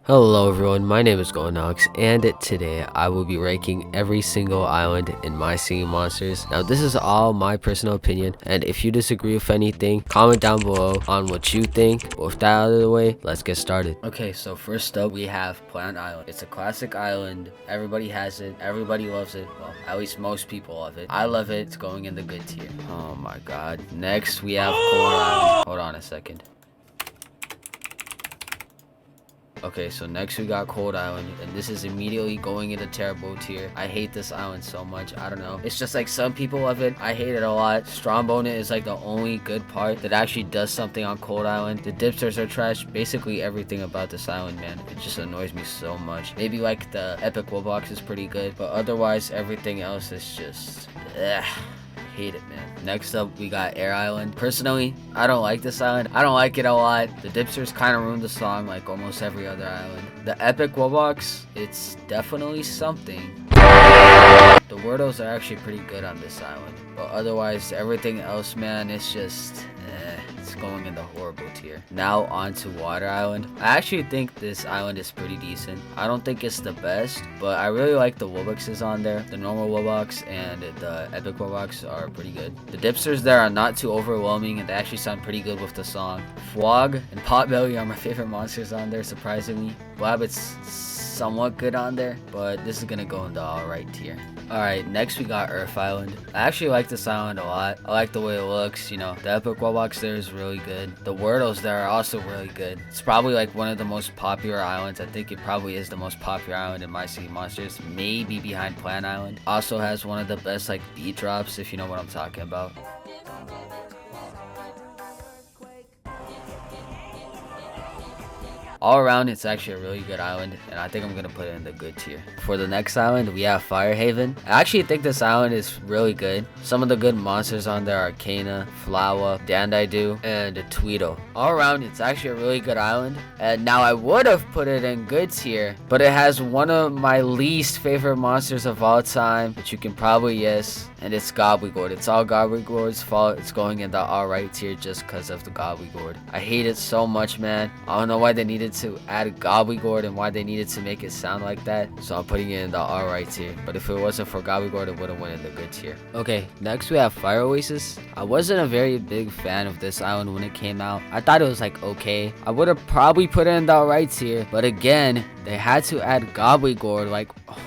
Hello everyone, my name is GoldenAleX, and today I will be ranking every single island in My Singing Monsters. Now this is all my personal opinion, and if you disagree with anything, comment down below on what you think. But with that out of the way, let's get started. Okay, so first up we have Plant Island. It's a classic island, everybody has it, everybody loves it, well at least most people love it. I love it, it's going in the good tier. Oh my god. Next we have Cold Island. Hold on a second. Okay, so next we got Cold Island, and this is immediately going into terrible tier. I hate this island so much. I don't know. It's just like some people love it. I hate it a lot. Strombone is like the only good part that actually does something on Cold Island. The dipsters are trash. Basically everything about this island, man. It just annoys me so much. Maybe like the Epic Woolbox is pretty good, but otherwise everything else is just... hate it, man. Next up we got Air Island. Personally, I don't like this island. I don't like it a lot. The dipsters kind of ruined the song like almost every other island. The Epic Woolbox, it's definitely something. The Wordles are actually pretty good on this island, but otherwise everything else, man, it's just it's going in the horrible tier. Now on to Water Island. I actually think this island is pretty decent. I don't think it's the best, but I really like the Woolboxes on there. The normal Woolbox and the Epic Woolbox are pretty good. The dipsters there are not too overwhelming, and they actually sound pretty good with the song. Flog and Potbelly are my favorite monsters on there, surprisingly. Blabbit's somewhat good on there, but this is gonna go in the alright tier. Alright, next we got Earth Island. I actually like this island a lot. I like the way it looks, you know. The Epic Woolbox there is really good. The Wordles there are also really good. It's probably like one of the most popular islands. I think it probably is the most popular island in My Singing Monsters. Maybe behind Plant Island. Also has one of the best like beat drops, if you know what I'm talking about. All around, it's actually a really good island, and I think I'm gonna put it in the good tier. For the next island, we have Firehaven. I actually think this island is really good. Some of the good monsters on there are Kana, Flower, Dandaidu, and Tweedle. All around, it's actually a really good island. And now I would have put it in good tier, but it has one of my least favorite monsters of all time, which you can probably guess, and it's Gobblegord. It's all Gobblegord's fault. It's going in the alright tier just because of the Gobblegord. I hate it so much, man. I don't know why they needed to add Gobblegord and why they needed to make it sound like that, so I'm putting it in the alright tier. But if it wasn't for Gobblegord, it would have went in the good tier. Okay, next we have Fire Oasis. I wasn't a very big fan of this island when it came out. I thought it was like okay. I would have probably put it in the alright tier, but again, they had to add Gobblegord. Like, oh,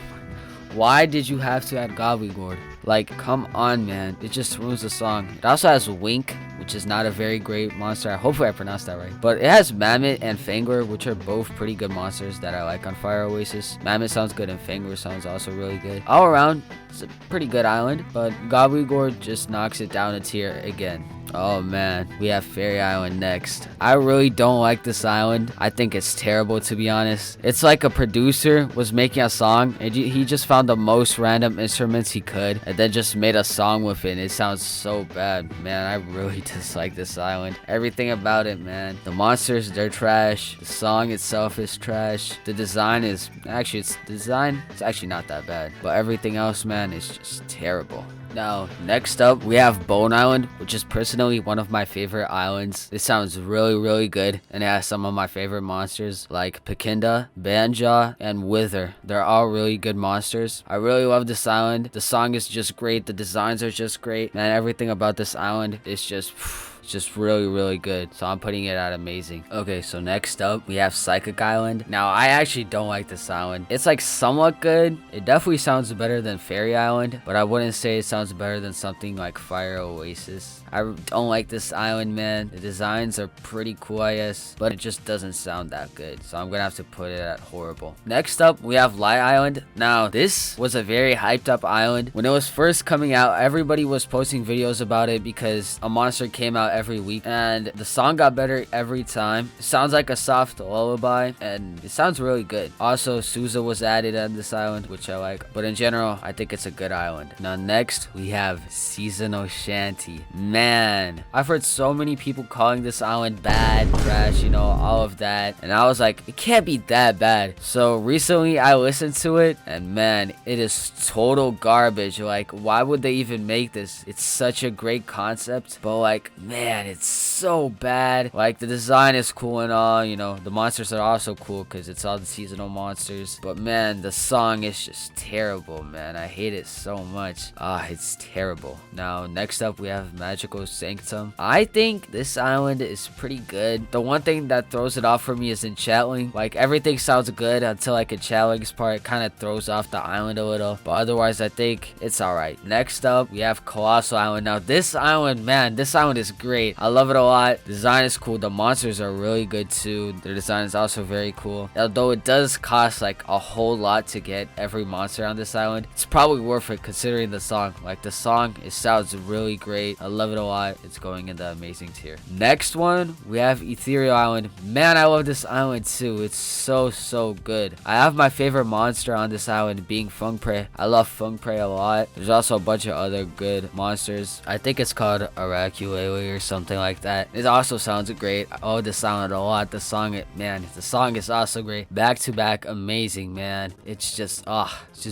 why did you have to add Gobblegord? Like, come on, man. It just ruins the song. It also has Wink, which is not a very great monster. Hopefully I pronounced that right. But it has Mammoth and Fangor, which are both pretty good monsters that I like on Fire Oasis. Mammoth sounds good and Fangor sounds also really good. All around, it's a pretty good island, but Gobblegord just knocks it down a tier again. Oh man, we have Faerie Island next. I really don't like this island. I think it's terrible, to be honest. It's like a producer was making a song and he just found the most random instruments he could and then just made a song with it, and it sounds so bad. Man, I really dislike this island. Everything about it, man. The monsters, they're trash. The song itself is trash. The design is actually it's actually not that bad, but everything else, man, is just terrible. Now, next up, we have Bone Island, which is personally one of my favorite islands. It sounds really, really good, and it has some of my favorite monsters like Pekinda, Banjaw, and Wither. They're all really good monsters. I really love this island. The song is just great. The designs are just great. Man, everything about this island is just... it's just really, really good, so I'm putting it at amazing. Okay, so next up we have Phychic Island. Now I actually don't like this island. It's like somewhat good. It definitely sounds better than Faerie Island, but I wouldn't say it sounds better than something like Fire Oasis. I don't like this island, man. The designs are pretty cool, I guess, but it just doesn't sound that good, so I'm gonna have to put it at horrible. Next up we have Light Island. Now this was a very hyped up island. When it was first coming out, everybody was posting videos about it because a monster came out every week, and the song got better every time. It sounds like a soft lullaby, and it sounds really good. Also, Sousa was added on this island, which I like, but in general, I think it's a good island. Now next, we have Seasonal Shanty. Man, I've heard so many people calling this island bad, trash, you know, all of that, and I was like, it can't be that bad. So recently, I listened to it, and man, it is total garbage. Like, why would they even make this? It's such a great concept, but like, man, man, it's so bad. Like, the design is cool and all, you know, the monsters are also cool because it's all the seasonal monsters, but man, the song is just terrible, man. I hate it so much. It's terrible. Now, next up, we have Magical Sanctum. I think this island is pretty good. The one thing that throws it off for me is enchantling. Like, everything sounds good until like enchantting's part kind of throws off the island a little, but otherwise I think it's alright. Next up, we have Colossal Island. Now, this island, man, this island is great. I love it a lot. Design is cool. The monsters are really good too. Their design is also very cool. Although it does cost like a whole lot to get every monster on this island, it's probably worth it considering the song. Like, the song, it sounds really great. I love it a lot. It's going in the amazing tier. Next one, we have Ethereal Island. Man, I love this island too. It's so good. I have my favorite monster on this island being Fungprey. I love Fungprey a lot. There's also a bunch of other good monsters. I think it's called Araculele or something like that. It also sounds great. I love this island a lot. The song is also great. Back to back, amazing, man. It's just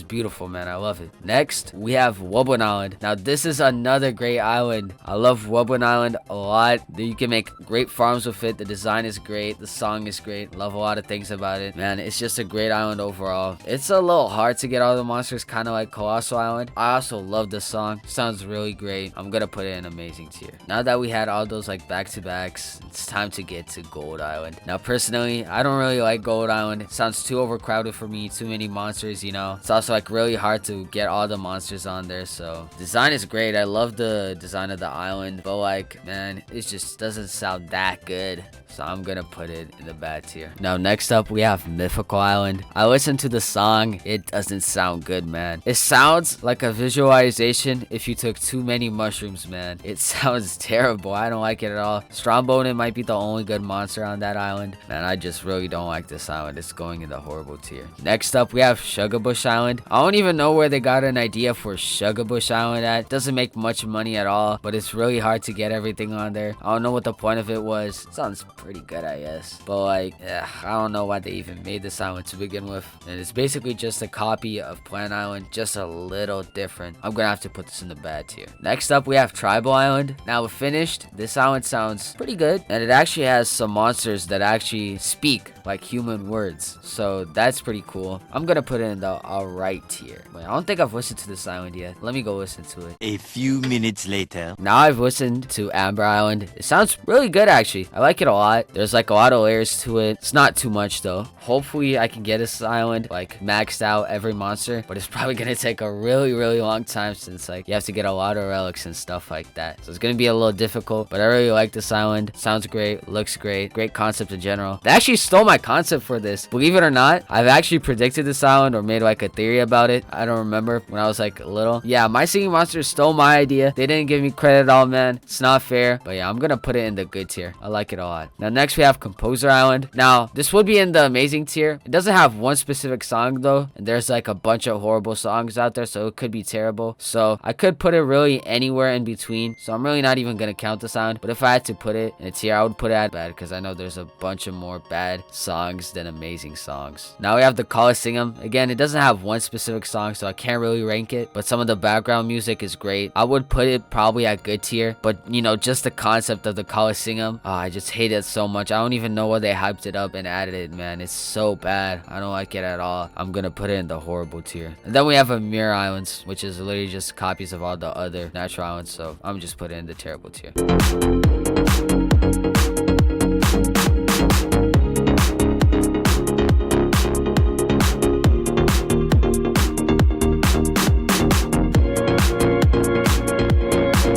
beautiful, man. I love it. Next, we have Wublin Island. Now, this is another great island. I love Wublin Island a lot. You can make great farms with it. The design is great. The song is great. Love a lot of things about it. Man, it's just a great island overall. It's a little hard to get all the monsters, kind of like Colossal Island. I also love the song. Sounds really great. I'm gonna put it in amazing tier. Now that we had all those like back-to-backs, it's time to get to Gold Island. Now, personally, I don't really like Gold Island. It sounds too overcrowded for me. Too many monsters, you know. It's also like really hard to get all the monsters on there. So design is great. I love the design of the island, but like, man, it just doesn't sound that good. So I'm gonna put it in the bad tier. Now, next up, we have Mythical Island. I listened to the song. It doesn't sound good, man. It sounds like a visualization if you took too many mushrooms, man. It sounds terrible. I don't like it at all. Strombone might be the only good monster on that island. Man, I just really don't like this island. It's going in the horrible tier. Next up, we have Shugabush Island. I don't even know where they got an idea for Shugabush Island at. It doesn't make much money at all, but it's really hard to get everything on there. I don't know what the point of it was. It sounds pretty good, I guess, but like, I don't know why they even made this island to begin with. And it's basically just a copy of Plant Island, just a little different. I'm gonna have to put this in the bad tier. Next up, we have Tribal Island. Now, we're finished. This island sounds pretty good, and it actually has some monsters that actually speak like human words, so that's pretty cool. I'm gonna put it in the alright tier. Wait, I don't think I've listened to this island yet. Let me go listen to it. A few minutes later. Now I've listened to Amber Island. It sounds really good, actually. I like it a lot. There's like a lot of layers to it. It's not too much though. Hopefully I can get this island like maxed out every monster, but it's probably gonna take a really long time since like you have to get a lot of relics and stuff like that. So it's gonna be a little difficult, but I really like this island. Sounds great, looks great, great concept in general. They actually stole my concept for this. Believe it or not, I've actually predicted this island or made like a theory about it. I don't remember when I was like little. Yeah, my singing monsters stole my idea. They didn't give me credit at all, man. It's not fair, but yeah, I'm gonna put it in the good tier. I like it a lot. Now, next we have Composer Island. Now, this would be in the amazing tier. It doesn't have one specific song though, and there's like a bunch of horrible songs out there, so it could be terrible. So I could put it really anywhere in between, so I'm really not even gonna count the sound. But if I had to put it in a tier, I would put it at bad, because I know there's a bunch of more bad songs than amazing songs. Now we have the Colossingum. Again, it doesn't have one specific song, so I can't really rank it, but some of the background music is great. I would put it probably at good tier, but you know, just the concept of the Colossingum, I just hate it so much. I don't even know why they hyped it up and added it, man. It's so bad. I don't like it at all. I'm gonna put it in the horrible tier. And then we have Amir Islands, which is literally just copies of all the other natural islands, so I'm just putting it in the terrible tier.